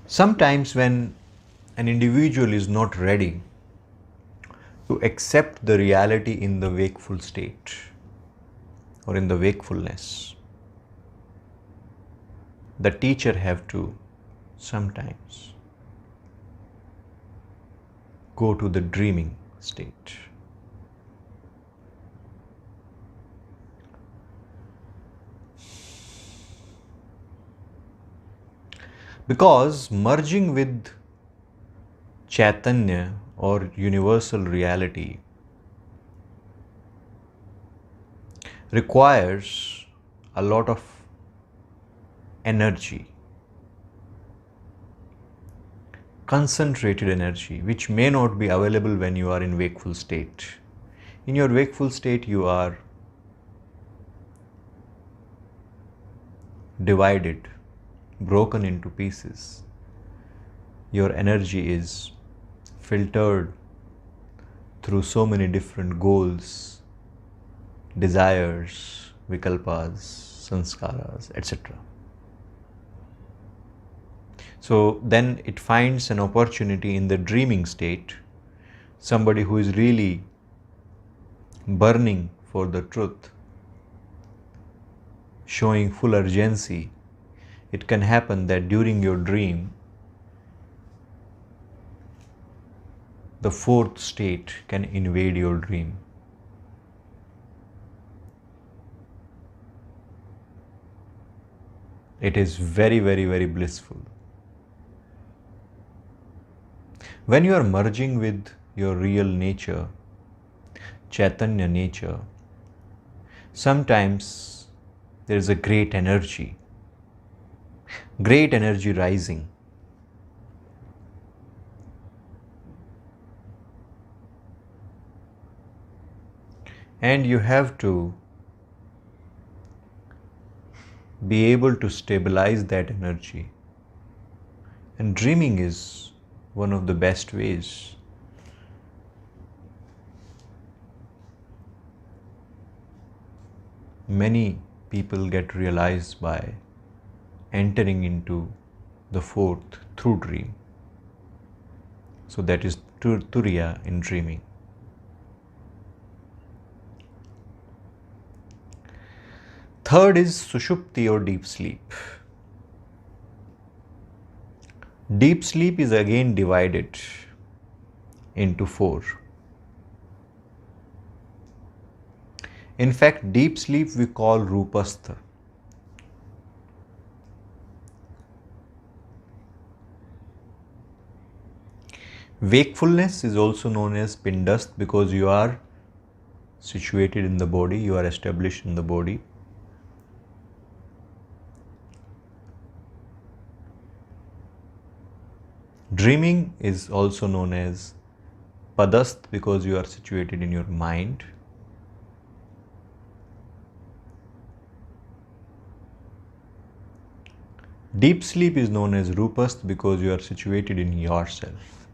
Sometimes, when an individual is not ready to accept the reality in the wakeful state or in the wakefulness, the teacher have to sometimes go to the dreaming state. Because merging with Chaitanya or universal reality requires a lot of energy, concentrated energy, which may not be available when you are in wakeful state. In your wakeful state, you are divided, broken into pieces. Your energy is filtered through so many different goals, desires, vikalpas, sanskaras, etc. So then it finds an opportunity in the dreaming state, somebody who is really burning for the truth, showing full urgency. It can happen that during your dream, the fourth state can invade your dream. It is very, very, very blissful. When you are merging with your real nature, Chaitanya nature, sometimes there is a great energy rising. And you have to be able to stabilize that energy. And dreaming is one of the best ways. Many people get realized by entering into the fourth through dream. So that is Turya in dreaming. Third is Sushupti or deep sleep. Deep sleep is again divided into four. In fact, deep sleep we call Rupastha. Wakefulness is also known as Pindast because you are situated in the body, you are established in the body. Dreaming is also known as Padast because you are situated in your mind. Deep sleep is known as Rupast because you are situated in yourself.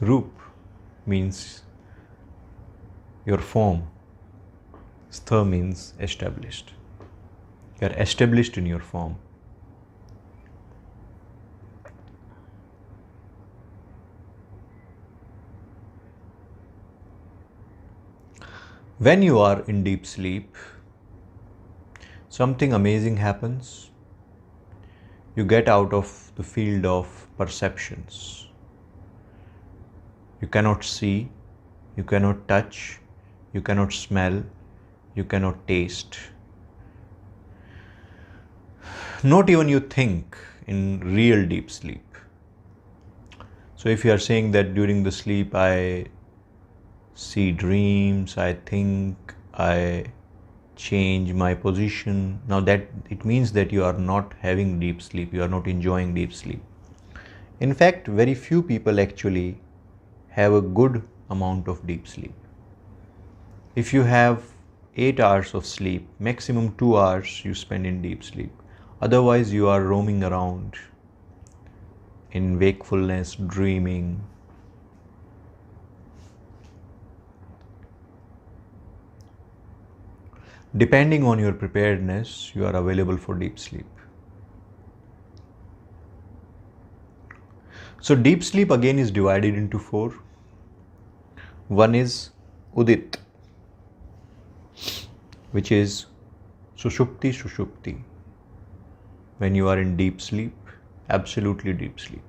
Roop means your form. Stha means established. You are established in your form. When you are in deep sleep, something amazing happens. You get out of the field of perceptions. You cannot see, you cannot touch, you cannot smell, you cannot taste. Not even you think in real deep sleep. So if you are saying that during the sleep I see dreams, I think, I change my position. Now that it means that you are not having deep sleep, you are not enjoying deep sleep. In fact, very few people actually have a good amount of deep sleep. If you have 8 hours of sleep, maximum 2 hours you spend in deep sleep. Otherwise, you are roaming around in wakefulness, dreaming. Depending on your preparedness, you are available for deep sleep. So deep sleep again is divided into four. One is Udit, which is Sushupti. When you are in deep sleep, absolutely deep sleep.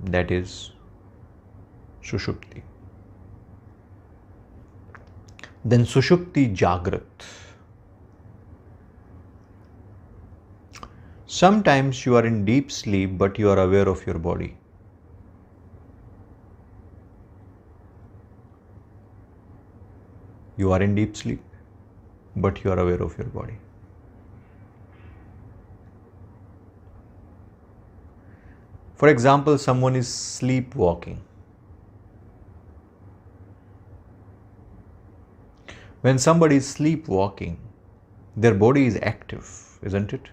That is Sushupti. Then Sushupti Jagrat. Sometimes you are in deep sleep, but you are aware of your body. You are in deep sleep, but you are aware of your body. For example, someone is sleepwalking. When somebody is sleepwalking, their body is active, isn't it?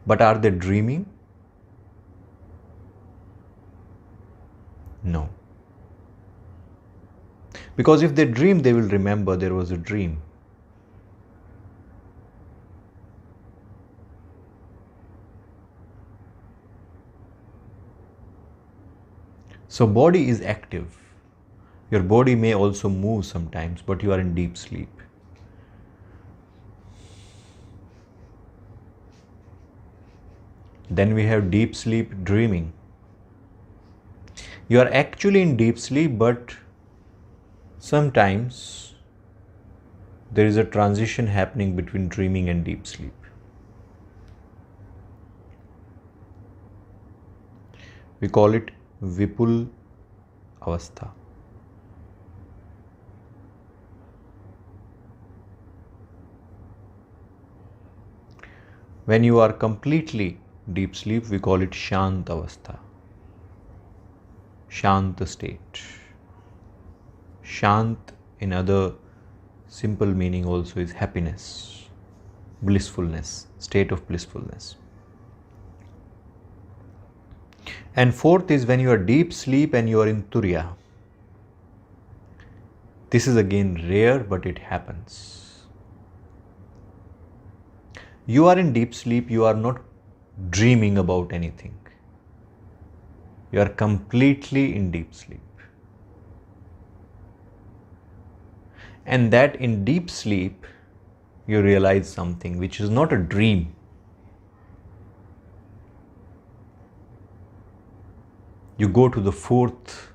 But are they dreaming? No. Because if they dream, they will remember there was a dream. So body is active. Your body may also move sometimes, but you are in deep sleep. Then we have deep sleep dreaming. You are actually in deep sleep, but sometimes there is a transition happening between dreaming and deep sleep. We call it Vipul Avastha. When you are completely deep sleep, we call it Shant Avastha. Shant state. Shant in other simple meaning also is happiness, blissfulness, state of blissfulness. And fourth is when you are deep sleep and you are in Turya. This is again rare, but it happens. You are in deep sleep, you are not dreaming about anything. You are completely in deep sleep. And that in deep sleep, you realize something which is not a dream. You go to the fourth,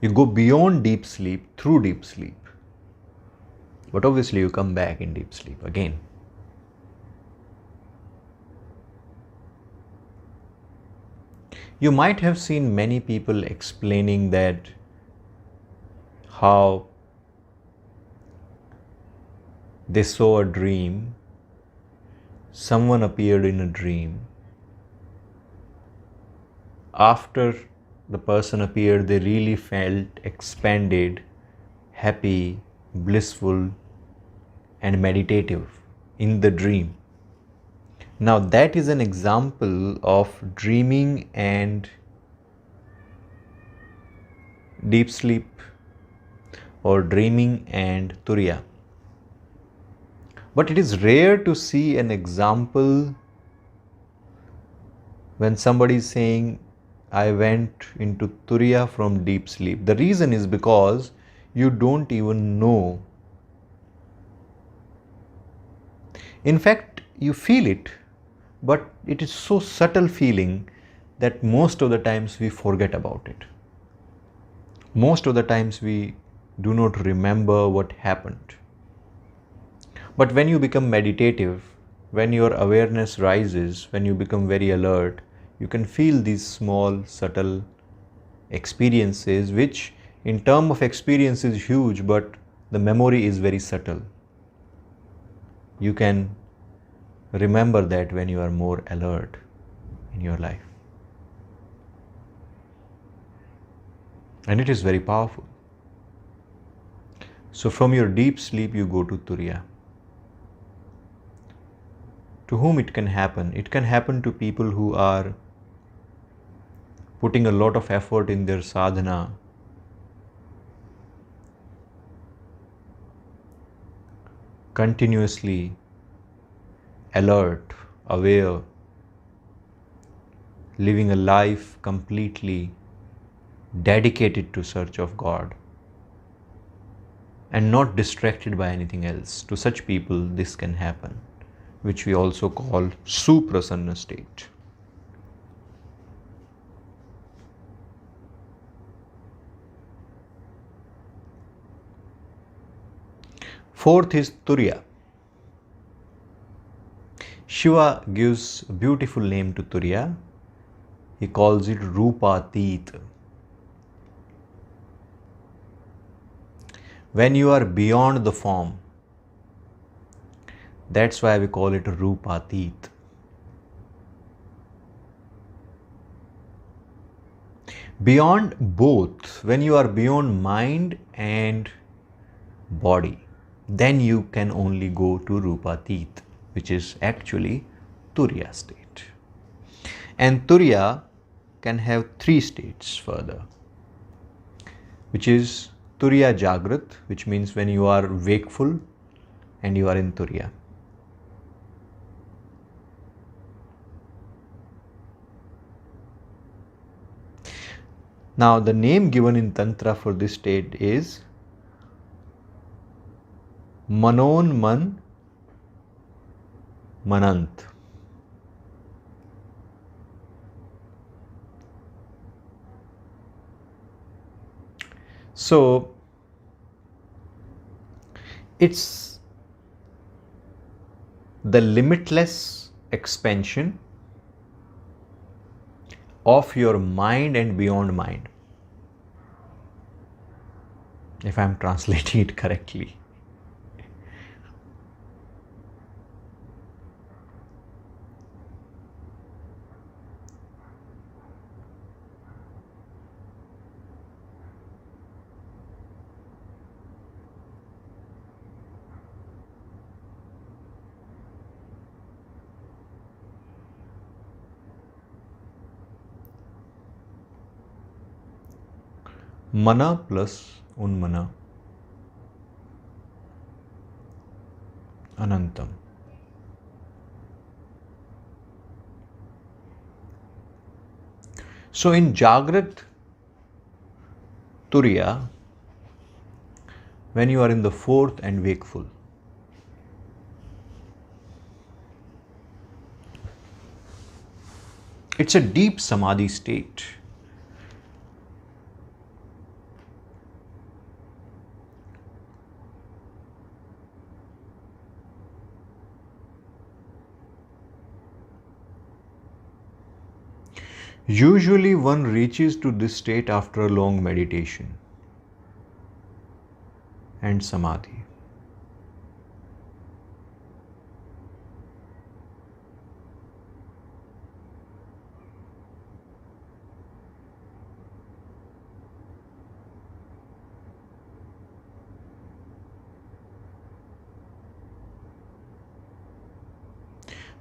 you go beyond deep sleep through deep sleep. But obviously you come back in deep sleep again. You might have seen many people explaining that how they saw a dream, someone appeared in a dream. After the person appeared, they really felt expanded, happy, blissful, and meditative in the dream. Now that is an example of dreaming and deep sleep, or dreaming and Turya. But it is rare to see an example when somebody is saying, I went into Turya from deep sleep. The reason is because you don't even know. In fact, you feel it, but it is so subtle feeling that most of the times we forget about it. Most of the times we do not remember what happened. But when you become meditative, when your awareness rises, when you become very alert, you can feel these small, subtle experiences, which in term of experience is huge, but the memory is very subtle. You can remember that when you are more alert in your life. And it is very powerful. So from your deep sleep, you go to Turya. To whom it can happen? It can happen to people who are putting a lot of effort in their sadhana, continuously alert, aware, living a life completely dedicated to search of God and not distracted by anything else. To such people, this can happen, which we also call suprasanna state. Fourth is Turya. Shiva gives a beautiful name to Turya. He calls it Rupatit. When you are beyond the form, that's why we call it Rupatit. Beyond both, when you are beyond mind and body, then you can only go to Rupatit, which is actually Turya state. And Turya can have three states further, which is Turya Jagrat, which means when you are wakeful and you are in Turya. Now, the name given in Tantra for this state is Manon Man Manant. So, it's the limitless expansion of your mind and beyond mind, if I am translating it correctly. Mana plus unmana, anantam. So in Jagrat Turya, when you are in the fourth and wakeful, it's a deep samadhi state. Usually one reaches to this state after a long meditation and samadhi.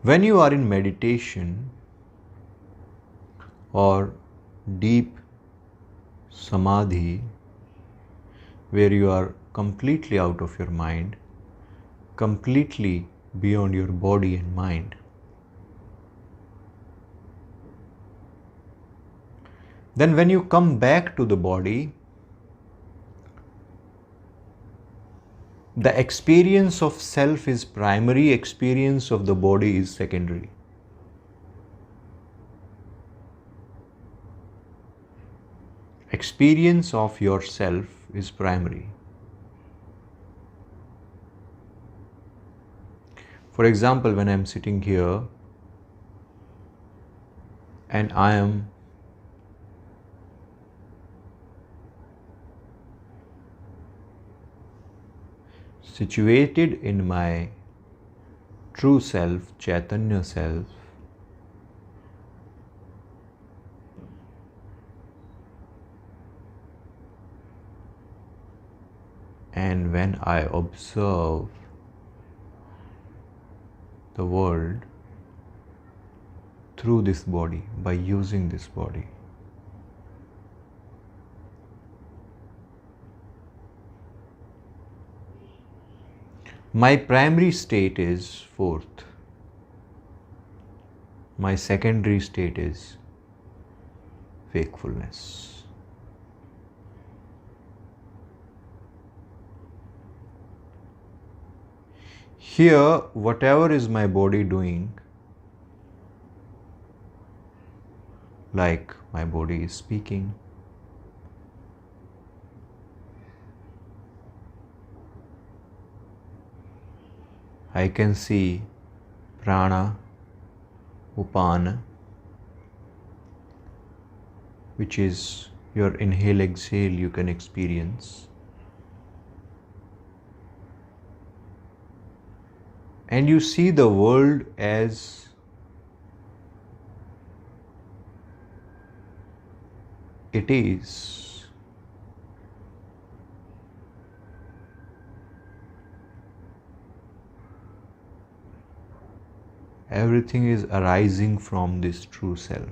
When you are in meditation or deep samadhi, where you are completely out of your mind, completely beyond your body and mind, then when you come back to the body, the experience of self is primary, experience of the body is secondary. Experience of yourself is primary. For example, when I am sitting here and I am situated in my true self, Chaitanya self, and when I observe the world through this body, by using this body, My primary state is fourth. My secondary state is wakefulness. Here, whatever is my body doing, like my body is speaking, I can see prana, upana, which is your inhale exhale you can experience. And you see the world as it is. Everything is arising from this true self.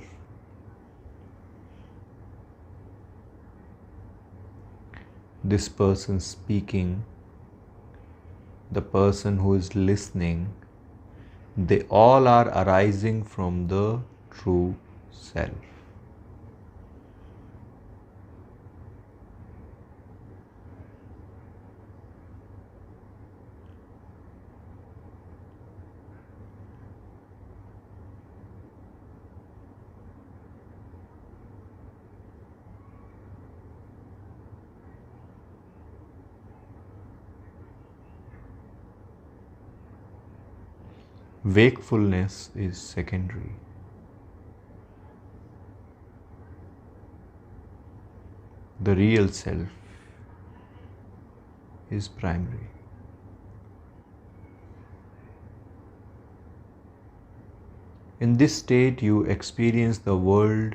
This person speaking, the person who is listening, they all are arising from the true self. Wakefulness is secondary. The real self is primary. In this state, you experience the world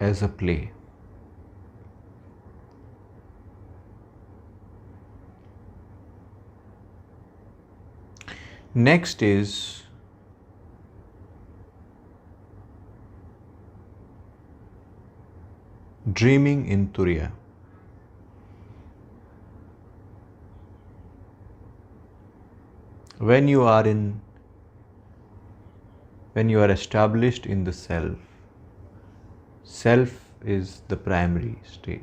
as a play. Next is dreaming in Turya. When you are established in the self, self is the primary state.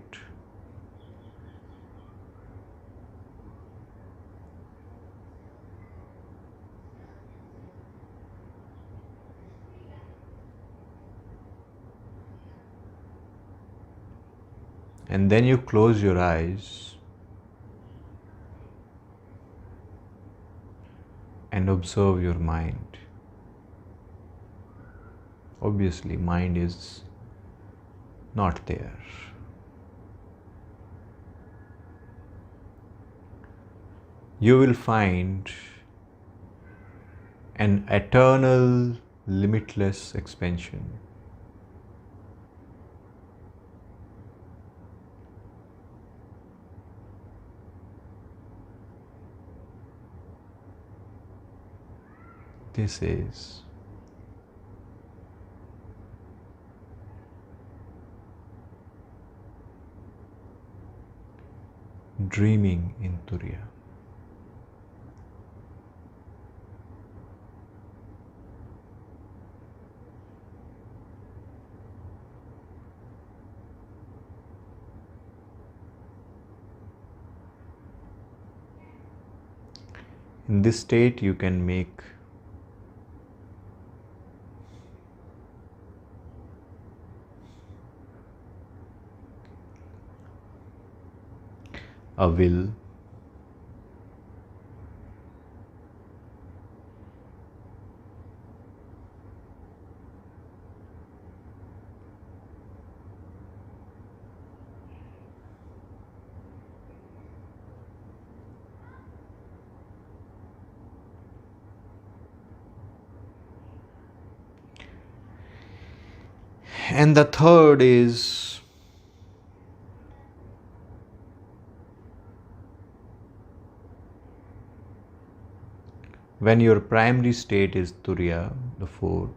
And then you close your eyes and observe your mind. Obviously, mind is not there. You will find an eternal, limitless expansion. This is dreaming in Turya. In this state, you can make a will, and the third is when your primary state is Turya, the fourth,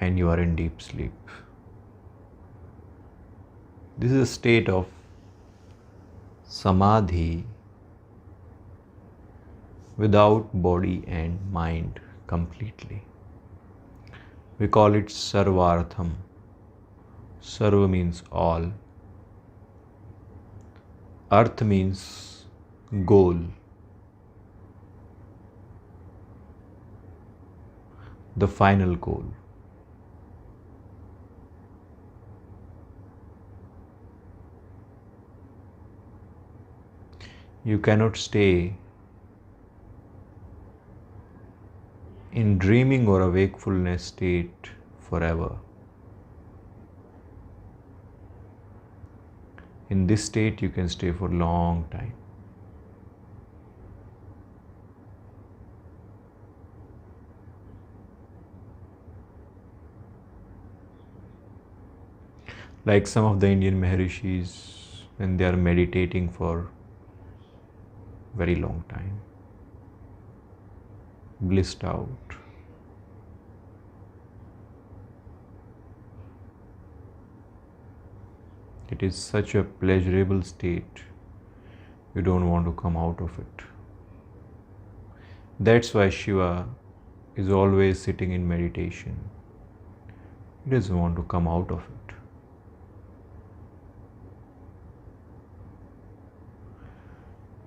and you are in deep sleep. This is a state of samadhi without body and mind completely. We call it sarvartham. Sarva means all. Arth means goal. The final goal. You cannot stay in dreaming or a wakefulness state forever. In this state, you can stay for a long time. Like some of the Indian Maharishis, when they are meditating for very long time, blissed out. It is such a pleasurable state, you don't want to come out of it. That's why Shiva is always sitting in meditation. He doesn't want to come out of it.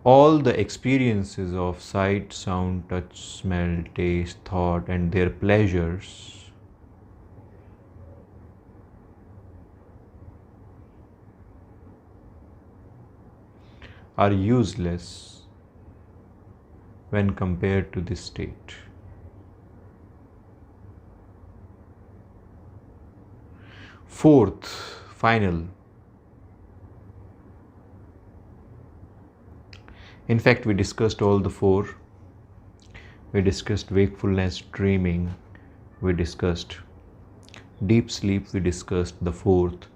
All the experiences of sight, sound, touch, smell, taste, thought, and their pleasures are useless when compared to this state. Fourth, final. In fact, we discussed all the four. We discussed wakefulness, dreaming. We discussed deep sleep. We discussed the fourth.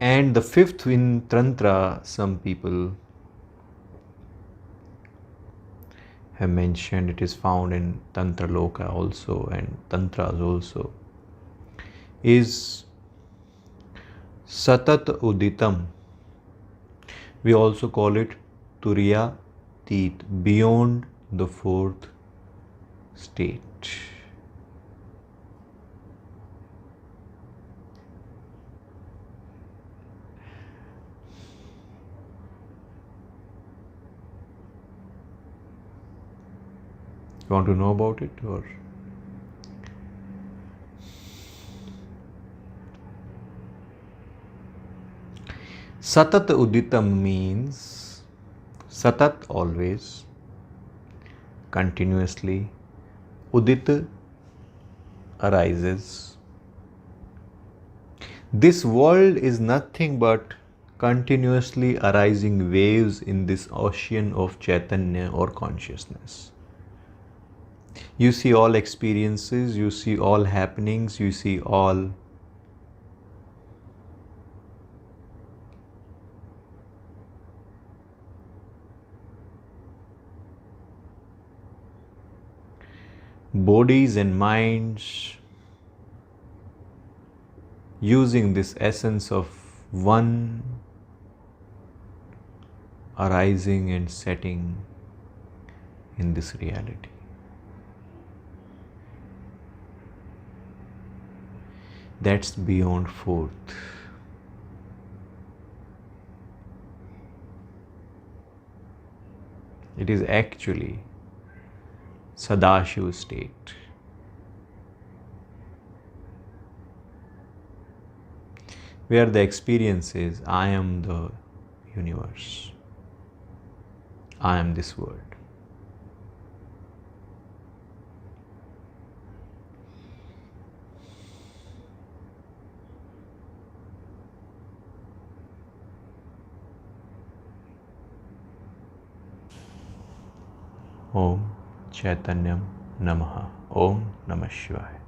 And the fifth in Tantra, some people have mentioned, it is found in Tantra Loka also and Tantras also, is Satat Uditam. We also call it Turya, beyond the fourth state. You want to know about it or? Satat Uditam means Satat always, continuously. Udit arises. This world is nothing but continuously arising waves in this ocean of Chaitanya or consciousness. You see all experiences, you see all happenings, you see all bodies and minds using this essence of one arising and setting in this reality. That's beyond fourth. It is actually Sadashiva state. Where the experience is, I am the universe. I am this world. Om Chaitanyam Namaha. Om Namah Shivaya.